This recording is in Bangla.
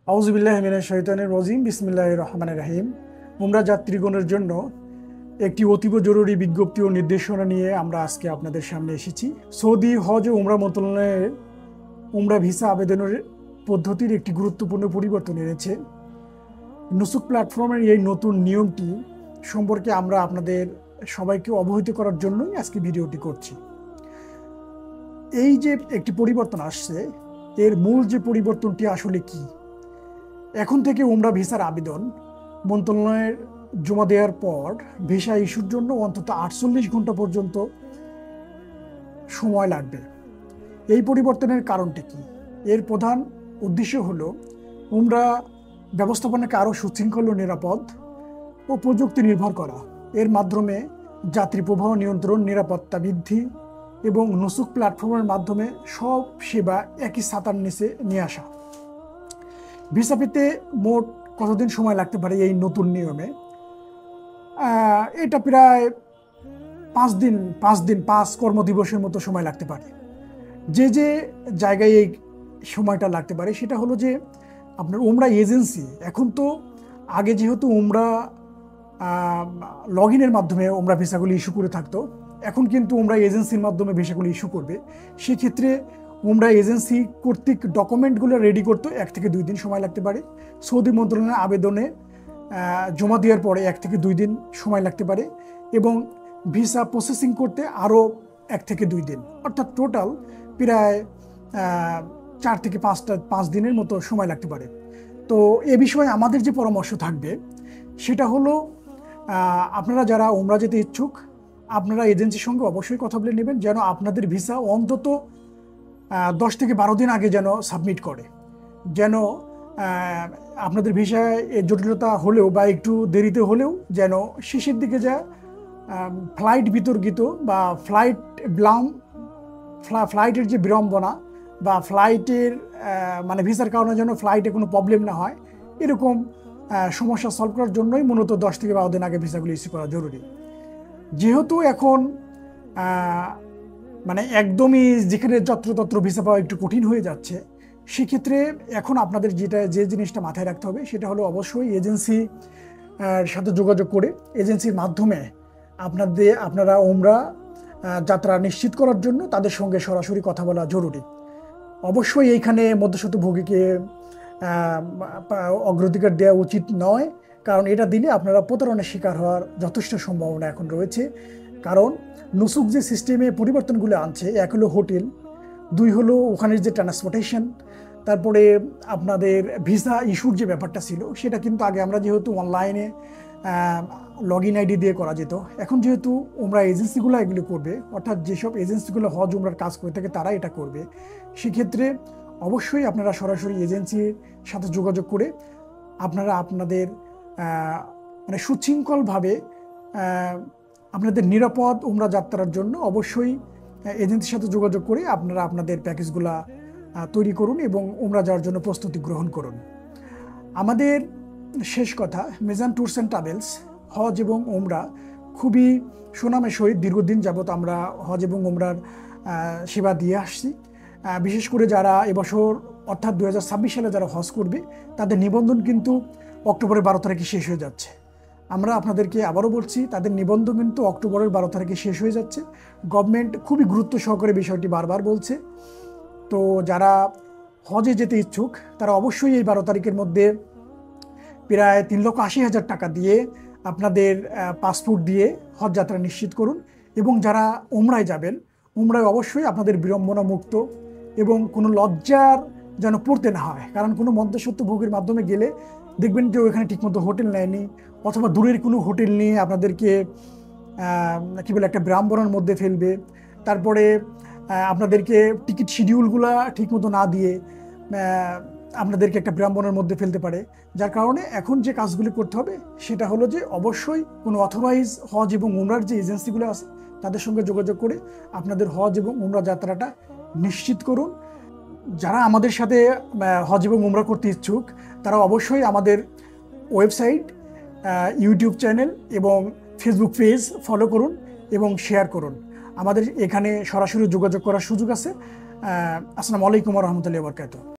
আউযুবিল্লাহি মিনাশ শাইতানির রাজিম বিসমিল্লাহির রহমানির রহিম। উমরা যাত্রীগণের জন্য একটি অতীব জরুরি বিজ্ঞপ্তি ও নির্দেশনা নিয়ে আমরা আজকে আপনাদের সামনে এসেছি। সৌদি হজ ও উমরা মন্ত্রণালয়ের উমরা ভিসা আবেদনের পদ্ধতির একটি গুরুত্বপূর্ণ পরিবর্তন এনেছে। নুসুক প্ল্যাটফর্মের এই নতুন নিয়মটি সম্পর্কে আমরা আপনাদের সবাইকে অবহিত করার জন্যই আজকে ভিডিওটি করছি। এই যে একটি পরিবর্তন আসছে, এর মূল যে পরিবর্তনটি আসলে কি? এখন থেকে উমরা ভিসার আবেদন মন্ত্রণালয়ের জমা দেওয়ার পর ভিসা ইস্যুর জন্য অন্তত 48 ঘন্টা পর্যন্ত সময় লাগবে। এই পরিবর্তনের কারণটি কি? এর প্রধান উদ্দেশ্য হলো উমরা ব্যবস্থাপনাকে আরও সুশৃঙ্খল ও নিরাপদ ও প্রযুক্তি নির্ভর করা। এর মাধ্যমে যাত্রী প্রবাহ নিয়ন্ত্রণ, নিরাপত্তা বৃদ্ধি এবং নুসুক প্ল্যাটফর্মের মাধ্যমে সব সেবা একই ছাতার নিচে নিয়ে আসা। ভিসা পেতে মোট কতদিন সময় লাগতে পারে এই নতুন নিয়মে? এটা প্রায় 5 কর্মদিবসের মতো সময় লাগতে পারে। যে জায়গায় এই সময়টা লাগতে পারে সেটা হলো যে আপনার উমরা এজেন্সি। এখন তো আগে যেহেতু উমরা লগ ইনের মাধ্যমে উমরা ভিসাগুলি ইস্যু করে থাকতো, এখন কিন্তু উমরা এজেন্সির মাধ্যমে ভিসাগুলি ইস্যু করবে। সেক্ষেত্রে উমরা এজেন্সি কর্তৃক ডকুমেন্টগুলো রেডি করতে 1 থেকে 2 দিন সময় লাগতে পারে। সৌদি মন্ত্রণালয়ের আবেদনে জমা দেওয়ার পরে 1 থেকে 2 দিন সময় লাগতে পারে এবং ভিসা প্রসেসিং করতে আরও 1 থেকে 2 দিন, অর্থাৎ টোটাল প্রায় 4 থেকে 5 দিনের মতো সময় লাগতে পারে। তো এ বিষয়ে আমাদের যে পরামর্শ থাকবে সেটা হলো, আপনারা যারা উমরা যেতে ইচ্ছুক আপনারা এজেন্সির সঙ্গে অবশ্যই কথা বলে নেবেন যেন আপনাদের ভিসা অন্তত 10 থেকে 12 দিন আগে যেন সাবমিট করে, যেন আপনাদের ভিসায় জটিলতা হলেও বা একটু দেরিতে হলেও যেন শেষের দিকে যা ফ্লাইট বিতর্কিত বা ফ্লাইটের যে বিড়ম্বনা বা ফ্লাইটের মানে ভিসার কারণে যেন ফ্লাইটে কোনো প্রবলেম না হয়, এরকম সমস্যা সলভ করার জন্যই মূলত 10 থেকে 12 দিন আগে ভিসাগুলো ইস্যু করা জরুরি। যেহেতু এখন মানে একদমই যেখানে যত্রতত্র ভিসা পাওয়া একটু কঠিন হয়ে যাচ্ছে, সেক্ষেত্রে এখন আপনাদের যে জিনিসটা মাথায় রাখতে হবে সেটা হলো অবশ্যই এজেন্সি সাথে যোগাযোগ করে এজেন্সির মাধ্যমে আপনারা উমরা যাত্রা নিশ্চিত করার জন্য তাদের সঙ্গে সরাসরি কথা বলা জরুরি। অবশ্যই এইখানে মধ্যস্বত্বভোগীকে অগ্রাধিকার দেওয়া উচিত নয়, কারণ এটা দিলে আপনারা প্রতারণার শিকার হওয়ার যথেষ্ট সম্ভাবনা এখন রয়েছে। কারণ নুসুক যে সিস্টেমে পরিবর্তনগুলো আনছে, 1 হলো হোটেল, 2 হলো ওখানের যে ট্রান্সপোর্টেশন, তারপরে আপনাদের ভিসা ইস্যুর যে ব্যাপারটা ছিল সেটা কিন্তু আগে আমরা যেহেতু অনলাইনে লগ ইন আইডি দিয়ে করা যেত, এখন যেহেতু উমরা এজেন্সিগুলো এগুলো করবে, অর্থাৎ যেসব এজেন্সিগুলো হজ উমরার কাজ করে থাকে তারা এটা করবে, সেক্ষেত্রে অবশ্যই আপনারা সরাসরি এজেন্সির সাথে যোগাযোগ করে আপনারা আপনাদের মানে সুশৃঙ্খলভাবে আপনাদের নিরাপদ উমরা যাত্রার জন্য অবশ্যই এজেন্সির সাথে যোগাযোগ করে আপনারা আপনাদের প্যাকেজগুলা তৈরি করুন এবং উমরা যাওয়ার জন্য প্রস্তুতি গ্রহণ করুন। আমাদের শেষ কথা, মিজান ট্যুরস অ্যান্ড ট্রাভেলস হজ এবং উমরা খুবই সুনামের সহিত দীর্ঘদিন যাবৎ আমরা হজ এবং উমরার সেবা দিয়ে আসছি। বিশেষ করে যারা এবছর অর্থাৎ 2026 সালে যারা হজ করবে তাদের নিবন্ধন কিন্তু অক্টোবরের 12 তারিখে শেষ হয়ে যাচ্ছে। আমরা আপনাদেরকে আবারও বলছি, তাদের নিবন্ধন কিন্তু অক্টোবরের 12 তারিখে শেষ হয়ে যাচ্ছে। গভর্নমেন্ট খুবই গুরুত্ব সহকারে বিষয়টি বারবার বলছে। তো যারা হজে যেতে ইচ্ছুক তারা অবশ্যই এই 12 তারিখের মধ্যে প্রায় 3,80,000 টাকা দিয়ে আপনাদের পাসপোর্ট দিয়ে হজ যাত্রা নিশ্চিত করুন। এবং যারা উমরায় যাবেন, উমরায় অবশ্যই আপনাদের বিড়ম্বনা মুক্ত এবং কোনো লজ্জার যেন পড়তে না হয়। কারণ কোনো মধ্যস্বত্বভোগীর মাধ্যমে গেলে দেখবেন যে ওইখানে ঠিকমতো হোটেল নেয়নি, অথবা দূরের কোনো হোটেল নিয়ে আপনাদেরকে কী বলে একটা বিড়ম্বনার মধ্যে ফেলবে। তারপরে আপনাদেরকে টিকিট শিডিউলগুলো ঠিকমতো না দিয়ে আপনাদেরকে একটা বিড়ম্বনার মধ্যে ফেলতে পারে। যার কারণে এখন যে কাজগুলি করতে হবে সেটা হলো যে অবশ্যই কোনো অথরাইজ হজ এবং উমরার যে এজেন্সিগুলো আছে তাদের সঙ্গে যোগাযোগ করে আপনাদের হজ এবং উমরা যাত্রাটা নিশ্চিত করুন। যারা আমাদের সাথে হজ এবং উমরা করতে ইচ্ছুক তারা অবশ্যই আমাদের ওয়েবসাইট, ইউটিউব চ্যানেল এবং ফেসবুক পেজ ফলো করুন এবং শেয়ার করুন। আমাদের এখানে সরাসরি যোগাযোগ করার সুযোগ আছে। আসসালামু আলাইকুম ওয়া রাহমাতুল্লাহি ওয়া বারাকাতুহু।